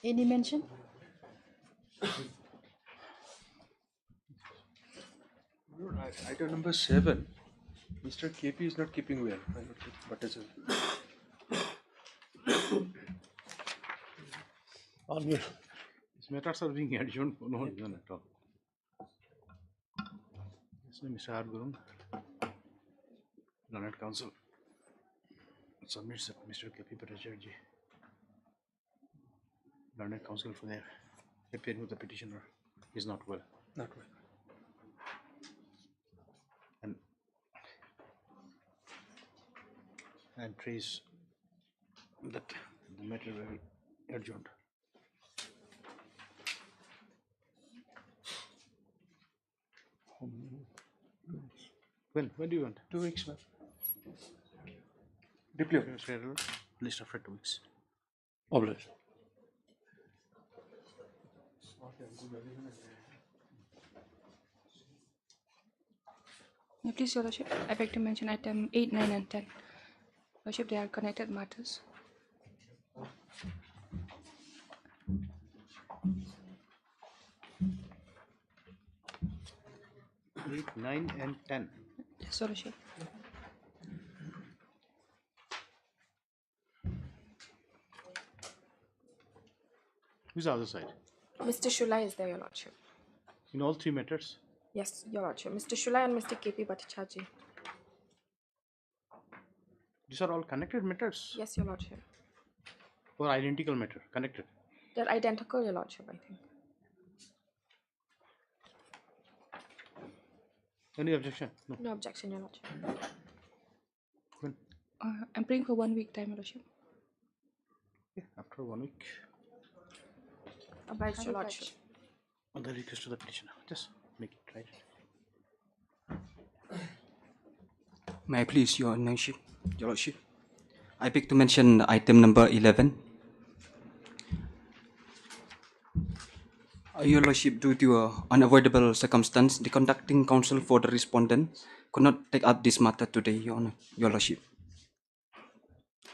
Any mention? Item number 7. Mr. KP is not keeping well. What is it? All good. These matters are being adjourned for no reason at all. His name is R. Gurung, Learned Counsel. Submits Mr. KP Bhattacharya, Learned Counsel, for their appearing with the petitioner is not well. Not well. And prays that the matter will be adjourned. When do you want? 2 weeks, ma'am. Deploy. List after 2 weeks. Obliged. Please, Your Lordship, I beg to mention item 8, 9, and 10. Lordship, they are connected matters. 8, 9, and 10. Yes, Your Lordship. Who's the other side? Mr. Shulai is there, Your Lordship. In all 3 matters? Yes, Your Lordship. Mr. Shulai and Mr. KP Bhattacharya. These are all connected matters? Yes, Your Lordship. Or identical matter? Connected? They're identical, Your Lordship, I think. Any objection? No. No objection, Your Lordship. When? I'm praying for 1 week time, Your Lordship. Okay, after 1 week. Obliged, Your Lordship. On the request of the petitioner. Just make it right. May I please, Your Lordship? I beg to mention item number 11. Your Lordship, due to unavoidable circumstance, the conducting counsel for the respondent could not take up this matter today, Your Lordship.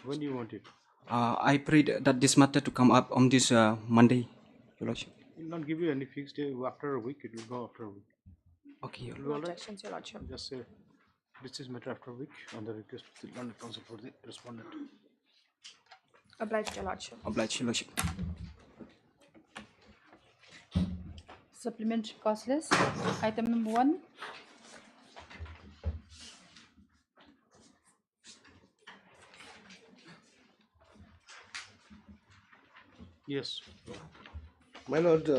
When do you want it? I prayed that this matter to come up on this Monday, Your Lordship. It will not give you any fixed day. After a week, it will go after a week. Okay, Your Will Lordship. No all right? objections, Your Lordship. Just say this is matter after a week on the request of the Learned Counsel for the respondent. Obliged, Your Lordship. Obliged, Your Lordship. Supplementary cause list. Item number 1. Yes. My lord,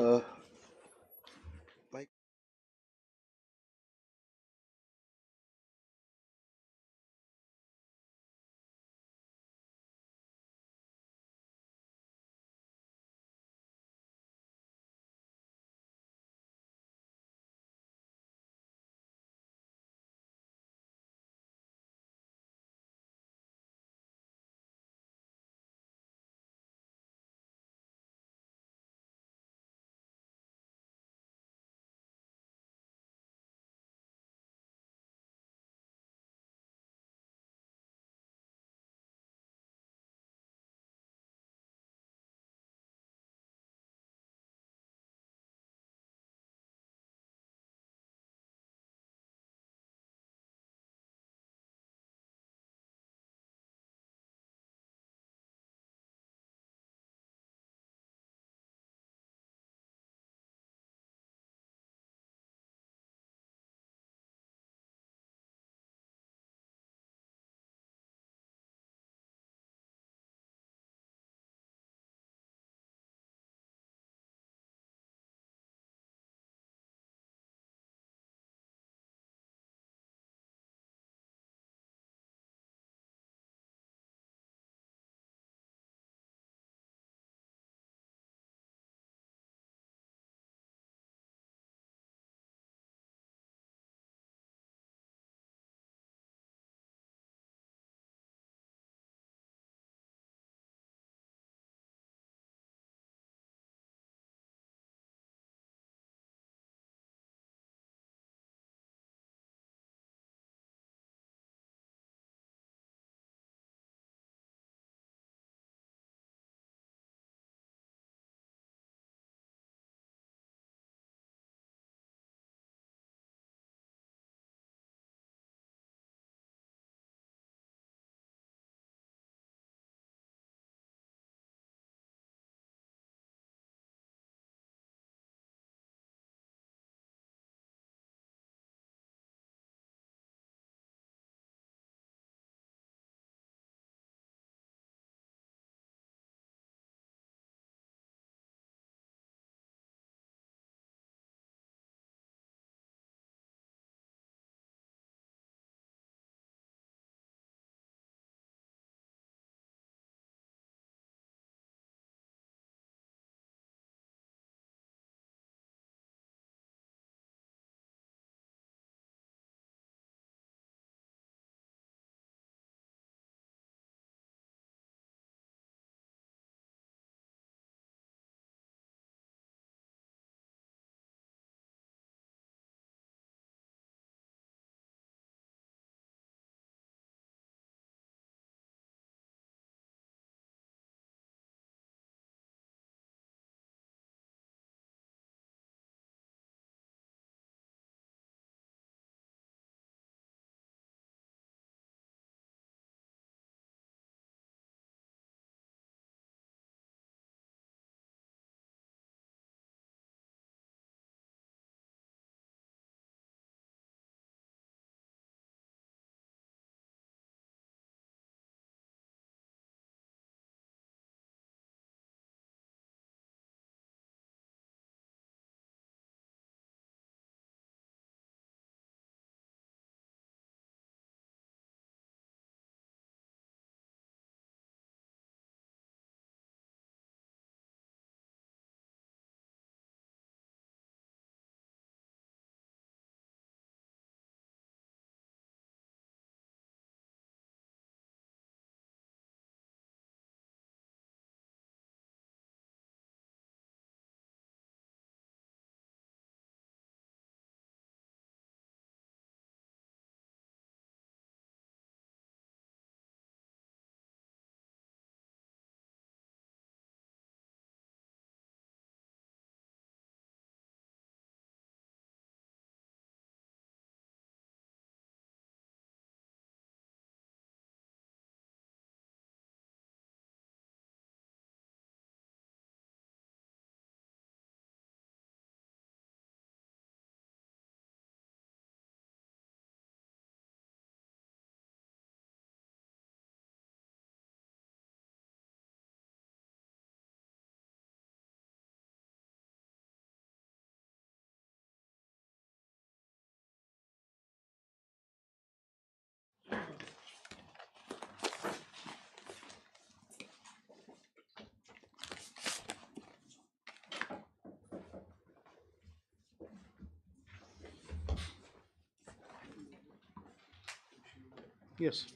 Yes.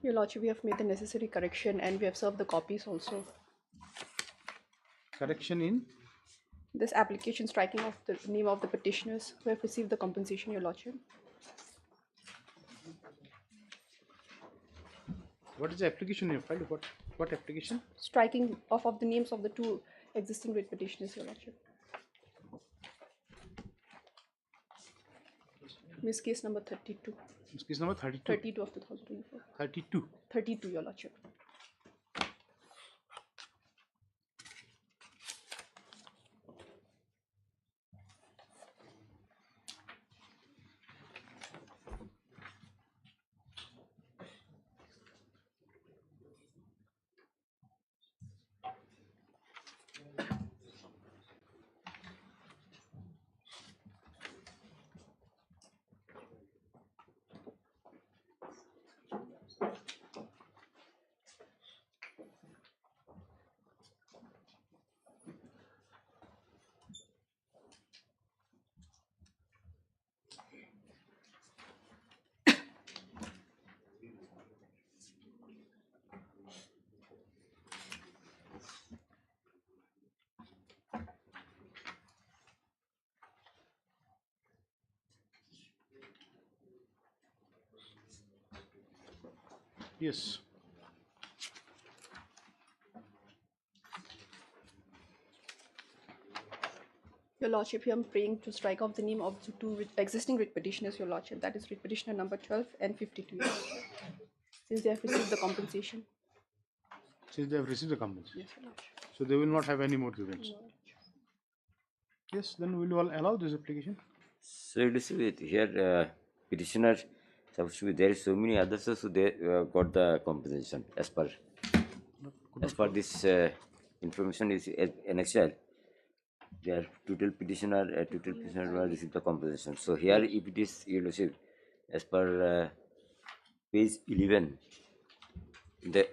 Your Lordship, we have made the necessary correction and we have served the copies also. Correction in This application striking of the name of the petitioners who have received the compensation, Your Lordship. what is the application you filed? What application? Striking off of the names of the two existing writ petitioners, Your Lordship. Miss case number 32. This case number 32. 32 of 2024. 32. 32, Your Lordship. Yes. Your Lordship, here I'm praying to strike off the name of the two existing writ petitioners, Your Lordship. That is writ petitioner number 12 and 52, Your Lordship. Since they have received the compensation. Since they have received the compensation. Yes, Your Lordship. So they will not have any more grievance. Yes, then we will allow this application. So it is with here petitioner supposed to be there. So many others also they got the compensation as per this information is annexed. Their total petitioner will receive the compensation. So here if it is you receive as per page 11 in the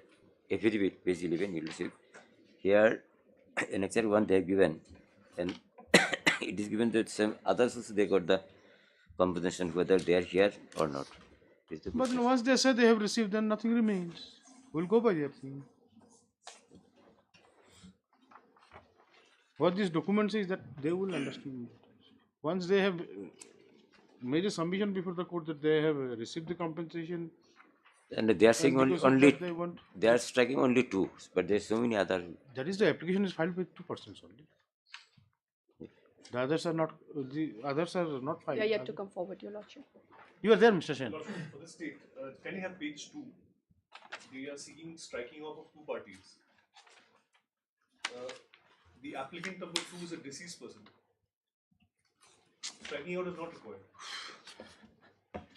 affidavit page 11 you receive here annexed one they have given and it is given that some others also they got the compensation whether they are here or not. But once they say they have received, then nothing remains. We'll go by their thing. What this document says that they will understand. Once they have made a submission before the court that they have received the compensation, and they are saying because of only that they want. they are striking only two, but there are so many other. That is the application is filed with 2 persons only. The others are not. The others are not filed. They are yet to come forward, Your Lordship. You are there, Mr. Sen. For the state, can you have page 2? They are seeking striking off of 2 parties. The applicant number 2 is a deceased person. Striking out is not required.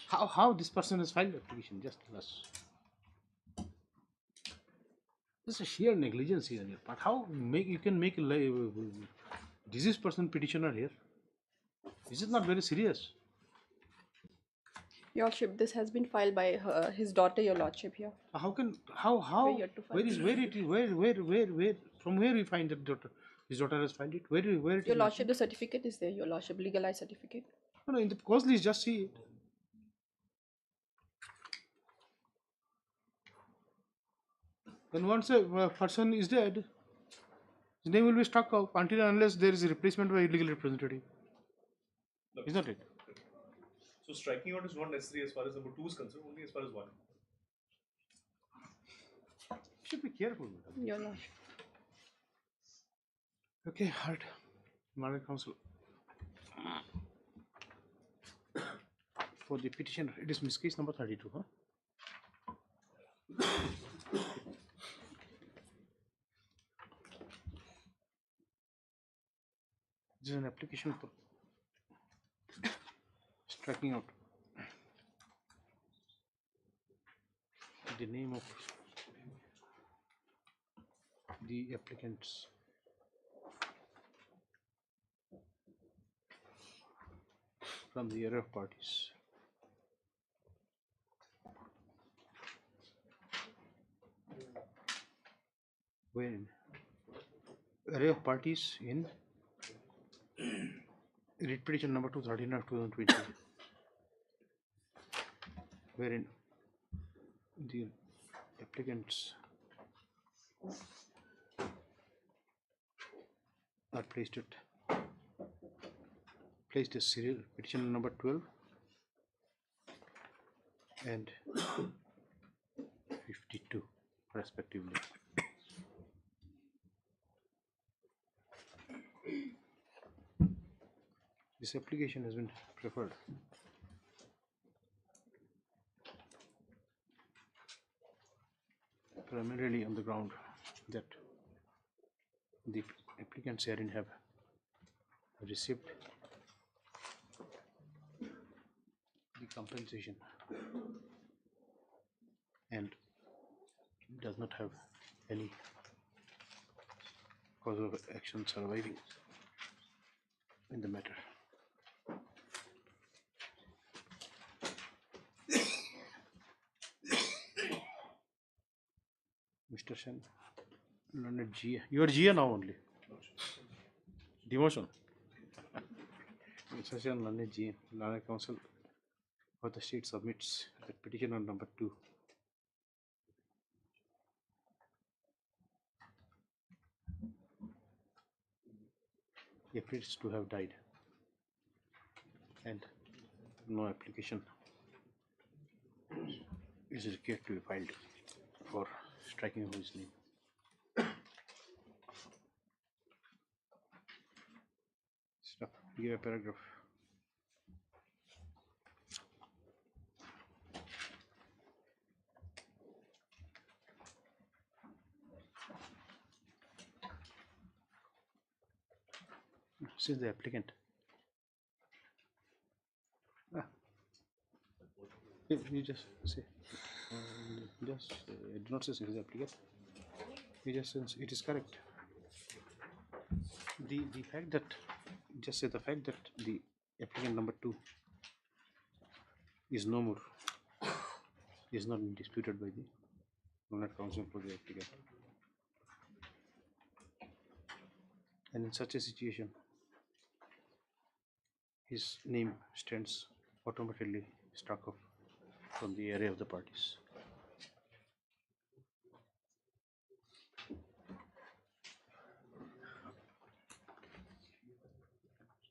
How this person has filed the application? Just tell us. This is a sheer negligence here on your part. How you can make a deceased person petitioner here? Is it not very serious? Your Lordship, this has been filed by his daughter, Your Lordship, here. How We're yet to file where from where we find that daughter? His daughter has filed it. Where it Your is Lordship, the certificate is there, Your Lordship, legalized certificate. no, in the cause list, just see it. Then once a person is dead, his name will be struck off until and unless there is a replacement by a legal representative. Is not it? So striking out is not necessary as far as number 2 is concerned, only as far as 1. Should be careful. Madam. Your Lordship. Okay, heard. Madam Counsel. For the petitioner, it is Miss Case number 32, huh? This is an application for striking out the name of the applicants from the array of parties. When array of parties in writ petition number 239 of 2020, wherein the applicants are placed as serial petition number 12 and 52 respectively. This application has been preferred primarily on the ground that the applicants herein have received the compensation and does not have any cause of action surviving in the matter. Mr. Sen, learned GA. You are GA now only. Demotion. Mr. Sen, learned GA. Learned Council for the state submits the petition on number 2. Appears to have died and no application is required to be filed for striking of his name. Stop. Give a paragraph. Since the applicant. You just say. Do not say since the applicant. You just say it is correct. The fact that just say the fact that the applicant number 2 is no more is not disputed by the Learned Council for the applicant. And in such a situation, his name stands automatically struck off from the array of the parties.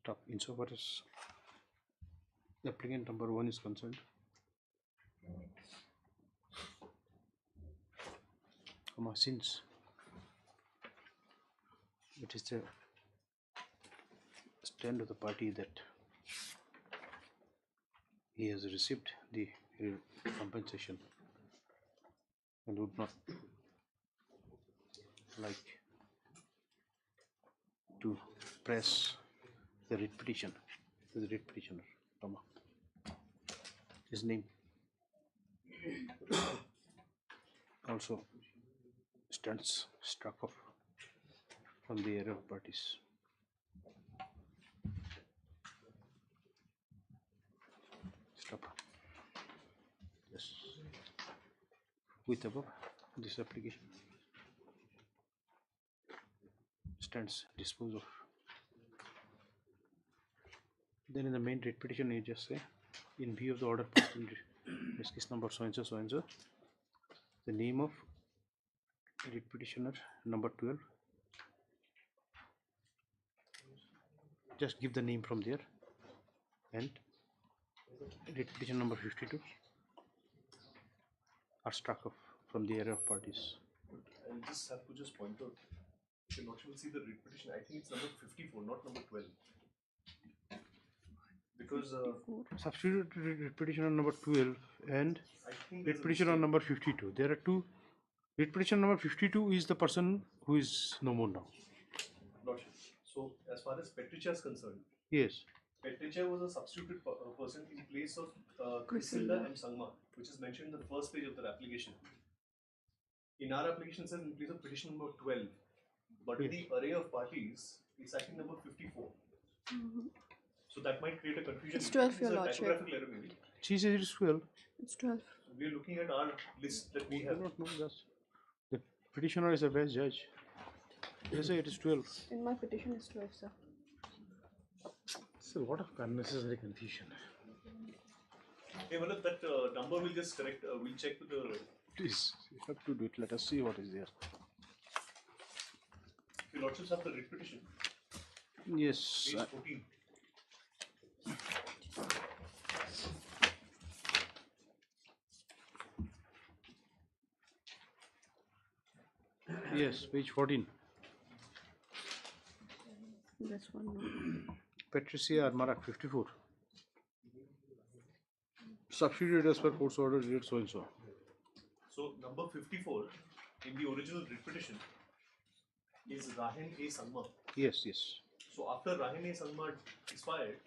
Stop. Insofar as applicant number 1 is concerned, since it is the stand of the party that he has received the compensation and would not like to press the writ petition, the writ petitioner, his name also stands struck off from the array of parties. Stop. Yes. With above, this application stands disposed of. Then in the main writ petition, you just say, in view of the order passed in this case number so and so, the name of writ petitioner number 12. Just give the name from there, and writ petition number 52 are struck off from the array of parties. And just have to just point out, if you will see the writ petition, I think it's number 54, not number 12. Because Substitute writ petition on number 12 and writ petition on number 52. There are two. Writ petition number 52 is the person who is no more now. Not sure. So, as far as Petricha is concerned, Yes. Petricha was a substituted person in place of Griselda and Sangma, which is mentioned in the first page of their application. In our application, it says in place of petition number 12, but in the array of parties, it's actually number 54. So that might create a confusion. It's 12, Your It's a Lordship. typographical error, maybe. She says it is 12. It's 12. So we are looking at our list that we I have. do not know that. The petitioner is a best judge. They say it is 12. In my petition, it's 12, sir. It's a lot of unnecessary confusion. Hey, Malad, that number will just correct. We'll check with the Please, you have to do it. Let us see what is there. Your lordships have the writ petition, Yes. page 14. Yes, page 14. This one. No. Patricia Armarak, 54. Substituted as per court's order, date so and so. So number 54 in the original writ petition is Rahin A. Sangma. Yes, yes. So after Rahin A. Sangma expired,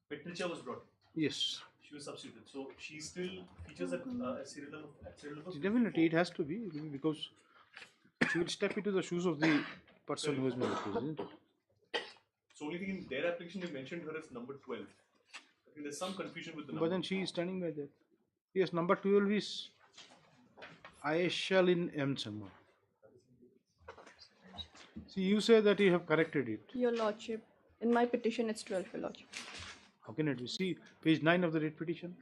Petricha was brought in. Yes. She was substituted. So she still features at serial number. Definitely, it has to be because she will step into the shoes of the person who has been accused, isn't it? So only thing in their application they mentioned her as number 12. I think there's some confusion with the number. But then she is standing by that. Yes, number 12 is Aisha Lin M. Sangma. See, you say that you have corrected it. Your lordship, in my petition it's 12, your lordship. How can it be? See, page 9 of the writ petition.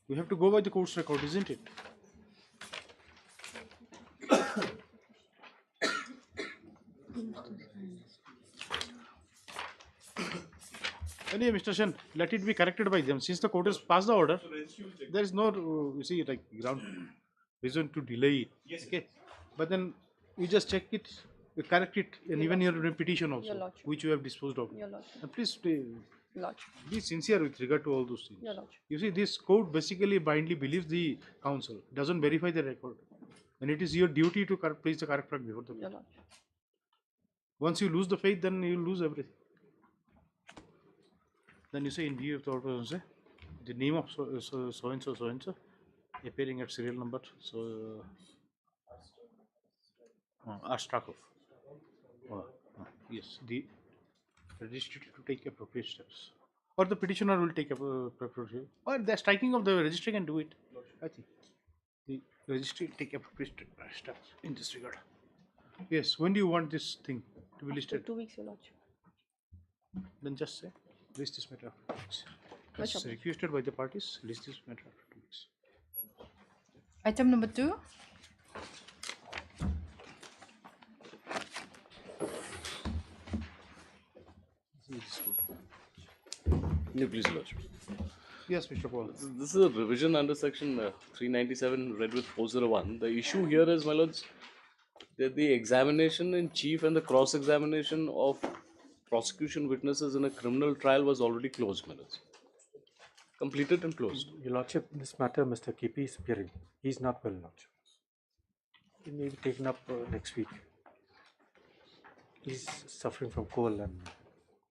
We have to go by the court's record, isn't it? Anyway, Mr. Shen, let it be corrected by them. Since the court has passed the order, there is no, you see, like ground reason to delay it. Yes, sir. Okay, but then we just check it, we correct it, and even your petition Your also, lordship. which you have disposed of. Your lordship. And please Lordship. be sincere with regard to all those things. Your lordship. You see, this court basically blindly believes the counsel, doesn't verify the record, and it is your duty to place the correct fact before the Your court. lordship. Once you lose the faith, then you lose everything. Then you say in view of the order, say the name of so and so appearing at serial number Astrakov. Yes, the registry to take appropriate steps, or the petitioner will take appropriate, or the striking of the registry can do it. I think the registry take appropriate steps in this regard. Yes, when do you want this thing to be After listed? 2 weeks, your lordship. Then just say list this matter after 2 weeks. No As trouble. requested by the parties, list this matter after 2 weeks. Item number 2. Please, Lordship. Yes, Mr. Paul. This is a revision under section 397 read with 401. The issue here is, my lords, that the examination in chief and the cross examination of prosecution witnesses in a criminal trial was already closed, my lords. Completed and closed. Your Lordship, in this matter, Mr. KP is appearing. He is not well, Lordship. He may be taken up next week. He is suffering from cold and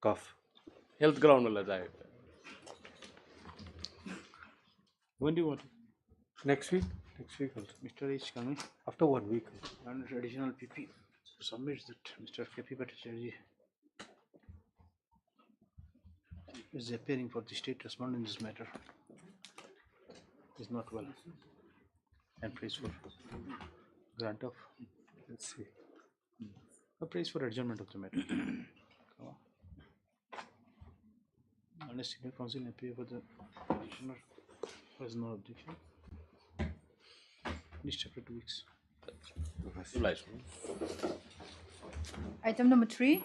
cough. Health ground, my lords. When do you want it? Next week? Next week also. Mr. H. Kami After 1 week. and additional PP submits that Mr. KP Bhattacharya is appearing for the state respondent in this matter. Is not well and prays for grant of, Let's see. prays for adjournment of the matter. Come on. Unless senior counsel appear for the petitioner has no objection. List after 2 weeks. Obliged. Item number 3.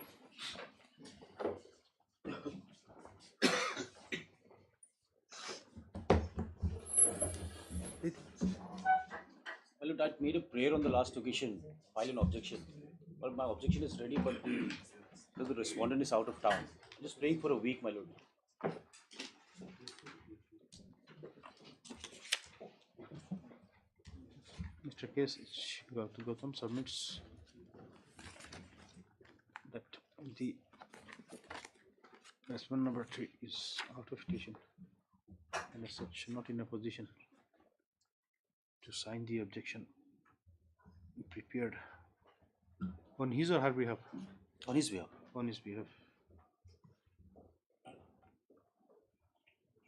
My lord, I made a prayer on the last occasion, file an objection. Well, my objection is ready, but the respondent is out of town. I'm just praying for a week, my lord. Mr. K.S. Gautam submits that the respondent number 3 is out of station and as such not in a position to sign the objection prepared on his or her behalf. On his behalf. On his behalf.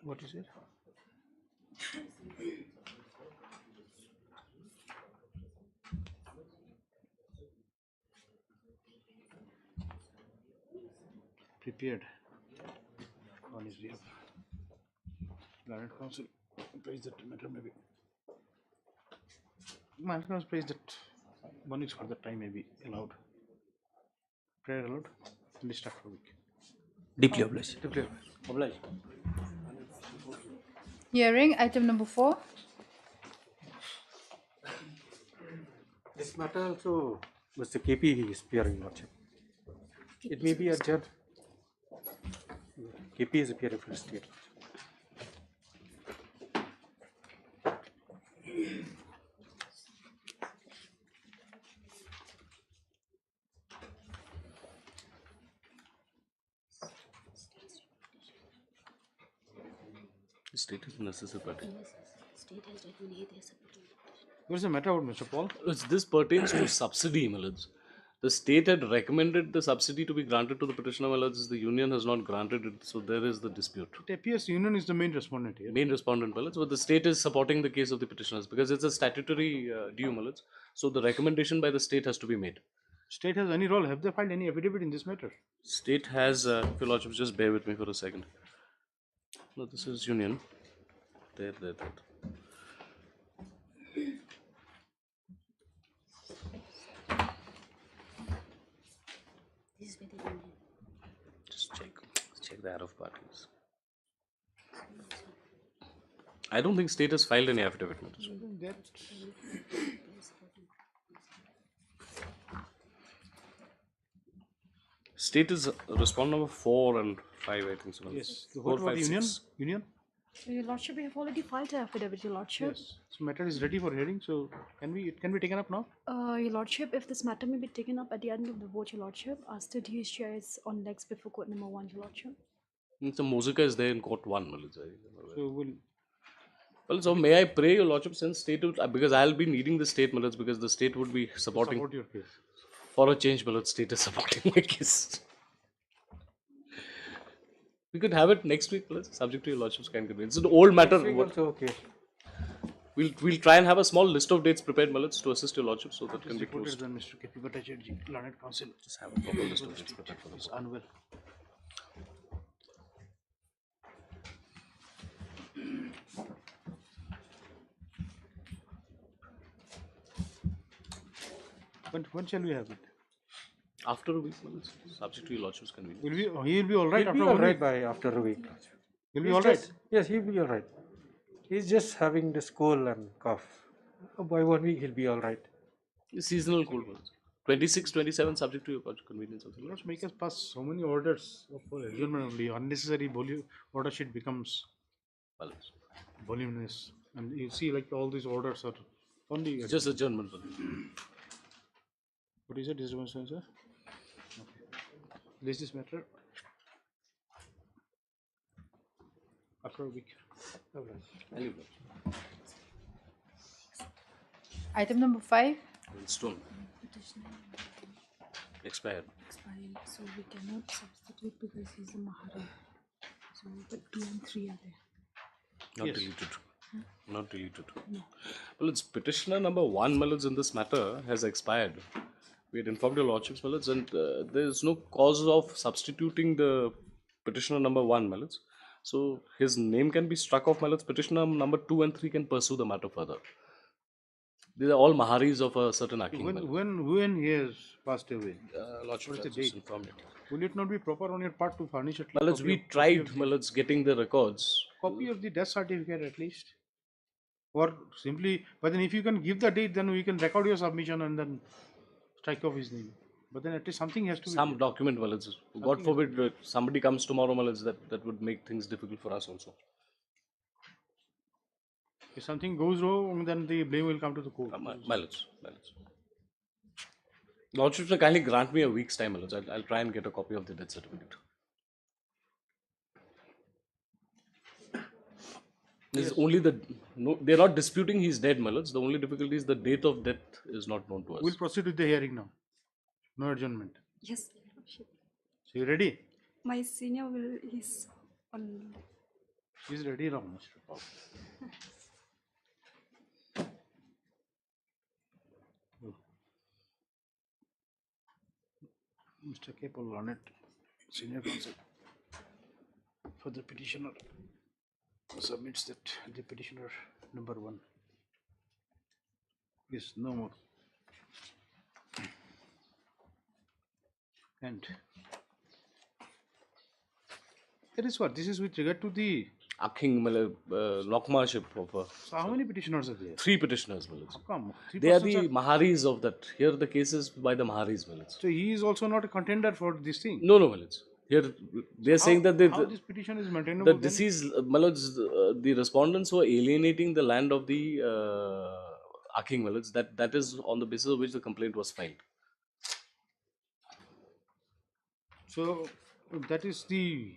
What is it? Prepared on his behalf. Learned counsel prays that matter maybe My husband prays that 1 week for the time may be allowed. Prayer allowed. And we start for a week. Deeply obliged. Deeply Obliged. Hearing item number 4. This matter also, Mr. KP is appearing, Lordship. It may be adjourned. KP is appearing for the state. The state is necessary party. What is the matter about Mr. Paul? This pertains to subsidy, my lords. The state had recommended the subsidy to be granted to the petitioner, my lords. The union has not granted it, so there is the dispute. It appears union is the main respondent here. Main respondent, my lords, but the state is supporting the case of the petitioners because it's a statutory due, my lords. So the recommendation by the state has to be made. State has any role? Have they filed any affidavit in this matter? State has, if your lordship, just bear with me for a second. No, this is union. There. Just check the arrow of parties. I don't think state has filed any affidavit. State is respondent number 4 and 5, I think so. Yes. The 4, what about 5, union? 6. Union? So, Your Lordship, we have already filed an affidavit, Your Lordship. Yes. So matter is ready for hearing. So can we taken up now? Your Lordship, if this matter may be taken up at the end of the vote, Your Lordship, as the DHI is on legs before court number 1, Your Lordship. So Mozika is there in court 1, my lords. So we'll. Well, so may I pray, your lordship, since state would, because I'll be needing the state, my lords, because the state would be supporting. Support your case. For a change, my lords, state is supporting my case. We could have it next week, my lords, subject to your lordship's kind convenience. It's an old matter. Also okay. We'll try and have a small list of dates prepared, my lords, to assist your lordship, so that can be Reported closed. than Mr. K.P. Bhattacharya, Learned Counsel. Just have a proper list of dates prepared for Is this. unwell. When shall we have it? After a week, my lords, subject to your lordship's convenience. He will be all right He'll be after all 1 right week. by after a week. He'll be He's all right. just- Yes, he'll be all right. He's just having this cold and cough. By 1 week, he'll be all right. Seasonal cold, my lords. 26, 27, subject to your lordship's convenience. Also. Let's make us pass so many orders for adjournment only. Unnecessary order sheet becomes My lords. voluminous. And you see, like all these orders are only. It's just adjournment, my lords. What is it? Disturbance, sir? Okay. Release this matter after a week. I'll leave it. Item number 5. Stone. Expired. So we cannot substitute because he's a Mahara. So, but 2 and 3 are there. Not Yes. deleted. Not deleted. Well, it's petitioner number 1, my lords, in this matter has expired. We had informed your lordships, my lords, and there is no cause of substituting the petitioner number 1, my lords. So his name can be struck off, my lords. Petitioner number 2 and 3 can pursue the matter further. These are all Maharis of a certain Aking. my lords. When he has passed away, Lordship what is the has just date? informed it. Will it not be proper on your part to furnish at least My lords, copy we of- tried, my lords, getting the records. copy of the death certificate at least, or simply. But then if you can give the date, then we can record your submission and then strike off his name. But then at least something has to be. Some document, my lords. God forbid somebody comes tomorrow, my lords, that would make things difficult for us also. If something goes wrong, then the blame will come to the court. My lords, my lords. Lordships, kindly grant me a week's time, my lords. I'll try and get a copy of the death certificate. There's only they're not disputing he's dead, my lords. The only difficulty is the date of death is not known to us. We'll proceed with the hearing now. No adjournment. Yes, Your Lordship. So you ready? My senior is on. He's ready now, Mr. Paul. Mr. K. Paul Learned, Senior Counsel for the petitioner, submits that the petitioner number 1 Yes, no more. And that is what, this is with regard to the, Aking Nokmaship of so how many petitioners are there? 3 petitioners. How come? Three They are persons the Maharis of that. Here the case is by the Maharis. So he is also not a contender for this thing. No, no, here they are saying that How this petition is maintainable the then? deceased, the respondents who are alienating the land of the Aking that is on the basis of which the complaint was filed. So that is the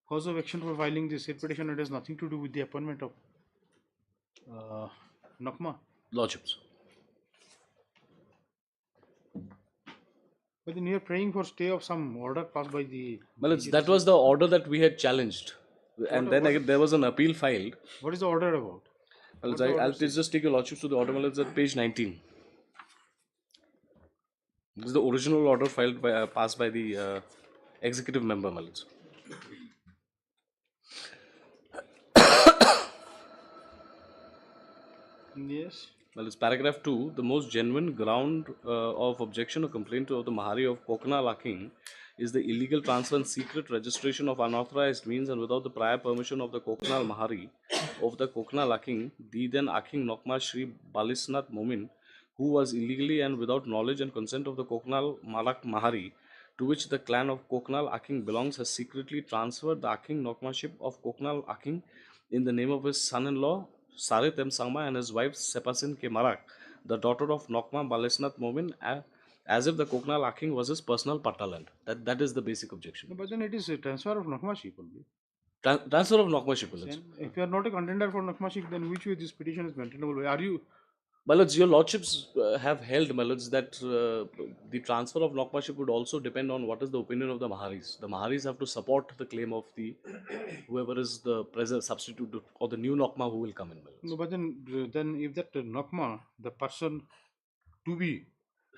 cause of action for filing this writ petition. It has nothing to do with the appointment of Nakma. Lordships. But then you are praying for stay of some order passed by the. That was the order that we had challenged, and then again, there was an appeal filed. What is the order about? I'll just take your lordships to the order. It's at page 19. This is the original order filed by passed by the executive member. Yes. Well, it's paragraph 2. The most genuine ground of objection or complaint of the Mahari of Koknal Aking is the illegal transfer and secret registration of unauthorized means and without the prior permission of the Koknal Mahari of the Koknal Aking, the then Aking Nokma Shri Balisnath Momin, who was illegally and without knowledge and consent of the Koknal Malak Mahari, to which the clan of Koknal Aking belongs, has secretly transferred the Aking Nokmaship of Koknal Aking in the name of his son-in-law Sarit M. Sangma and his wife Sepasin K. Marak, the daughter of Nokma Balesnath Momin, as if the Koknal Aking was his personal pattaland. That is the basic objection. No, but then it is a transfer of Nakmaship only. Transfer of Nokmaship. If you are not a contender for Nakmaship, then which way this petition is maintainable? Are you? Your lordships have held, that the transfer of Nokmaship would also depend on what is the opinion of the Maharis. The Maharis have to support the claim of the whoever is the present substitute or the new Nokma who will come in. No, but then if that Nokma, the person to be,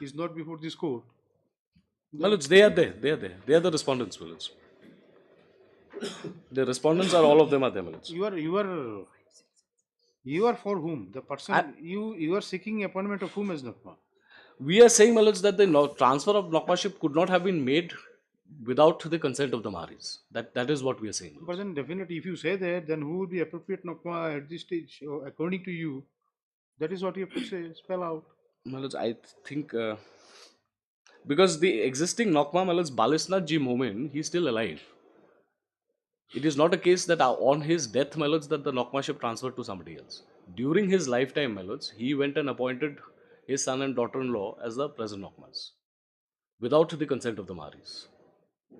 is not before this court. They are there. They are there. They are the respondents. The respondents are all of them are there. You are for whom? The person you are seeking appointment of whom as Nokma? We are saying, that the transfer of Nokmaship could not have been made without the consent of the Maharis. That is what we are saying. But then definitely, if you say that, then who would be appropriate Nokma at this stage, according to you? That is what you have to say, spell out. I think because the existing Nokma Balisnath Ji Momin, he is still alive. It is not a case that on his death, that the Nokmaship transferred to somebody else. During his lifetime, he went and appointed his son and daughter-in-law as the present Nokmas, without the consent of the Maharis.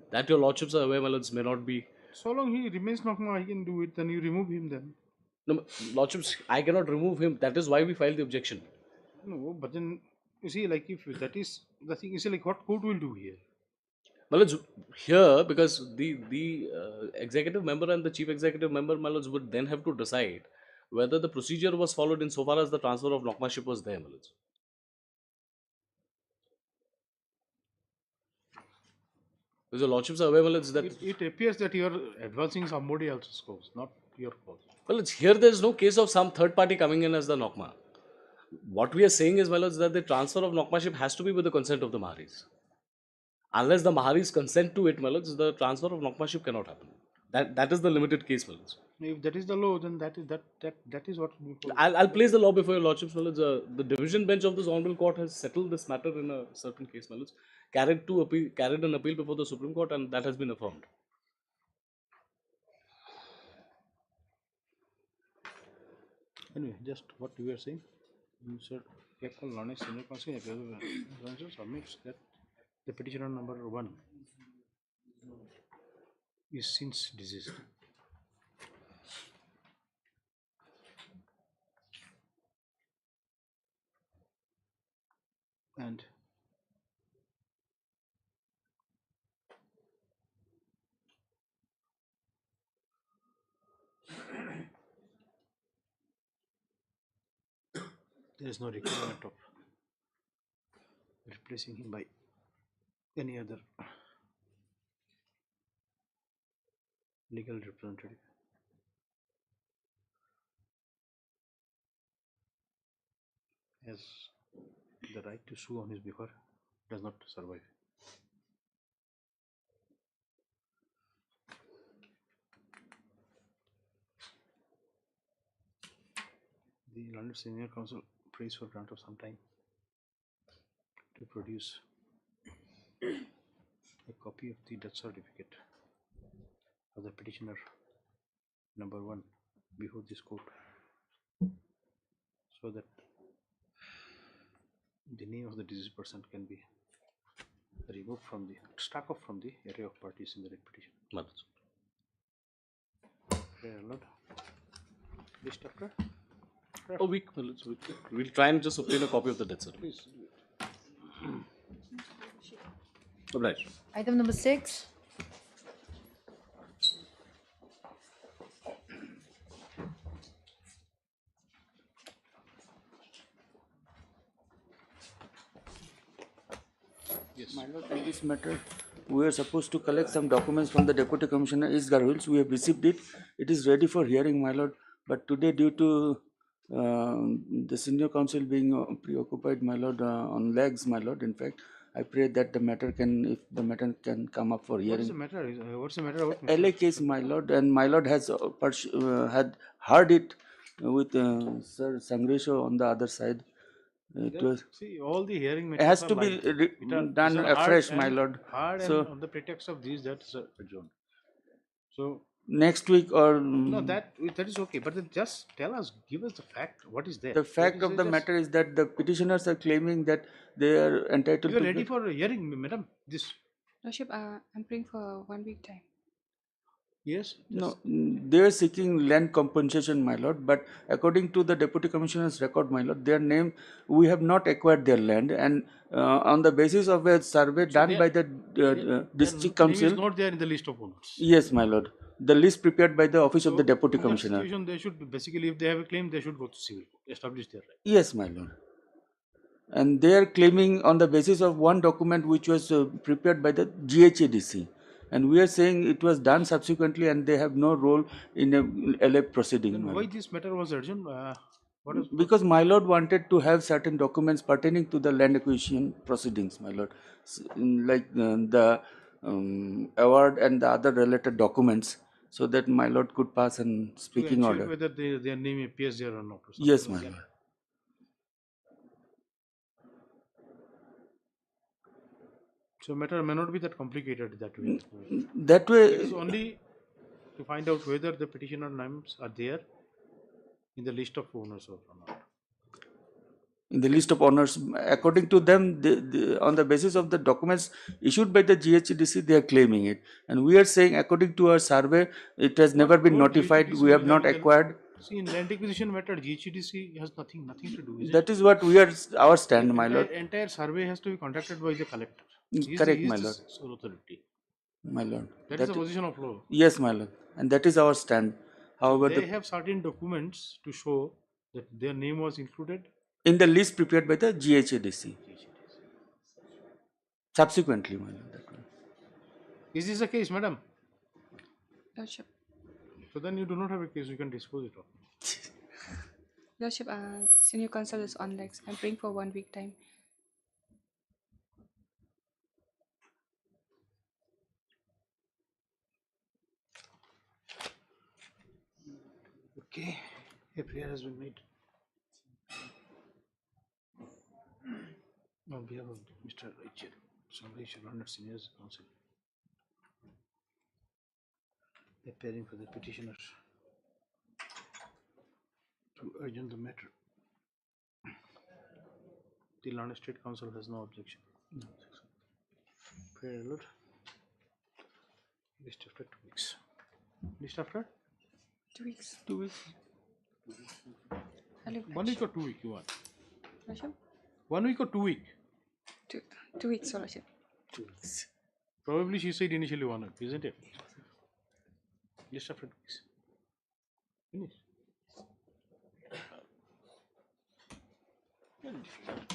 That your lordships are aware, may not be. So long he remains Nokma, he can do it, then you remove him then. No, lordships, I cannot remove him. That is why we filed the objection. No, but then, you see, like if that is the thing, you see, like what court will do here? Here, because the executive member and the chief executive member would then have to decide whether the procedure was followed insofar as the transfer of Nokmaship was there. Because your lordships are aware that it appears that you are advancing somebody else's cause, not your cause. Here there is no case of some third party coming in as the Nokma. What we are saying is that the transfer of Nokmaship has to be with the consent of the Maharis. Unless the Maharis consent to it, the transfer of Nokmaship cannot happen. That is the limited case, If that is the law, then that is what. I'll place the law before your lordships, the division bench of this honorable court has settled this matter in a certain case, carried an appeal before the Supreme Court, and that has been affirmed. Anyway, just what you were saying, you said senior counsel submits that the petitioner number 1 is since deceased. And there is no requirement of replacing him by any other legal representative. has the right to sue on his behalf does not survive. The London Senior Counsel prays for grant of some time to produce a copy of the death certificate of the petitioner number 1 before this court, so that the name of the deceased person can be removed from the struck off from the array of parties in the writ petition. Prayer Lord. List after? A week, my lords. We'll try and just obtain a copy of the death certificate. Obliged. Item number 6. Yes. My lord, in this matter, we are supposed to collect some documents from the Deputy Commissioner East Garhwils. We have received it. It is ready for hearing, my lord. But today, due to the senior counsel being preoccupied, my lord, on legs, my lord, in fact, I pray that the matter can, if the matter can come up for hearing. What's the matter? What's the matter about LA case, my lord, and my lord has had heard it with Sir Sangresho on the other side. It was. See, all the hearing It matters has are to be like that. done These are afresh, hard my and- lord. Hard So and on the pretext of these, that's adjourned. So next week or no, that is okay. But then just tell us, give us the fact. What is there? the fact What of is the there? matter is that the petitioners are claiming that they are entitled You are to ready get- for a hearing, madam. This Lordship, I'm praying for 1 week time. yes. No, they are seeking land compensation, my lord. But according to the Deputy Commissioner's record, my lord, their name, we have not acquired their land, and on the basis of a survey done by the district Name is council. not there in the list of owners. Yes, my lord. The list prepared by the office of the So, Deputy in that Commissioner. situation, they should basically, if they have a claim, they should go to civil court, establish their right. Yes, my lord. And they are claiming on the basis of one document which was prepared by the GHADC. And we are saying it was done subsequently and they have no role in a LA proceeding. Then my why lord. this matter was urgent? What is Because my lord wanted to have certain documents pertaining to the land acquisition proceedings, my lord. Like the award and the other related documents, so that my lord could pass an to speaking ensure order. whether their name appears there or not? Or something Yes, like my that. lord. So matter may not be that complicated that way. That way, It is only to find out whether the petitioner names are there in the list of owners or not. in the list of owners, according to them, on the basis of the documents issued by the GHDC, they are claiming it. And we are saying, according to our survey, it has never been notified, we have not acquired. See, in land acquisition matter, GHDC has nothing to do. Is That is what we are, our stand, my lord. Entire survey has to be conducted by the collector. Correct, He is my the lord. sole authority. My lord. That is the position of law. Yes, my lord. And that is our stand. However, They have certain documents to show that their name was included. in the list prepared by the GHADC. Subsequently, my lord. That one. Is this the case, madam? Lordship, So then you do not have a case, you can dispose it of. Lordship, senior counsel is on legs. I'm praying for 1 week time. Okay, a prayer has been made. On behalf of Mr. Richard, Rachel London Senior Counsel, appearing for the petitioners to urgent the matter. The London State Council has no objection. Prayer, Lord. List after 2 weeks. List after? 2 weeks. 2 weeks. Hello, 1 week or 2 week you want? Lordship? 1 week or 2 week? 2 weeks, Your Lordship. 2 weeks. Probably she said initially 1 week, isn't it? List after 2 weeks. Finish.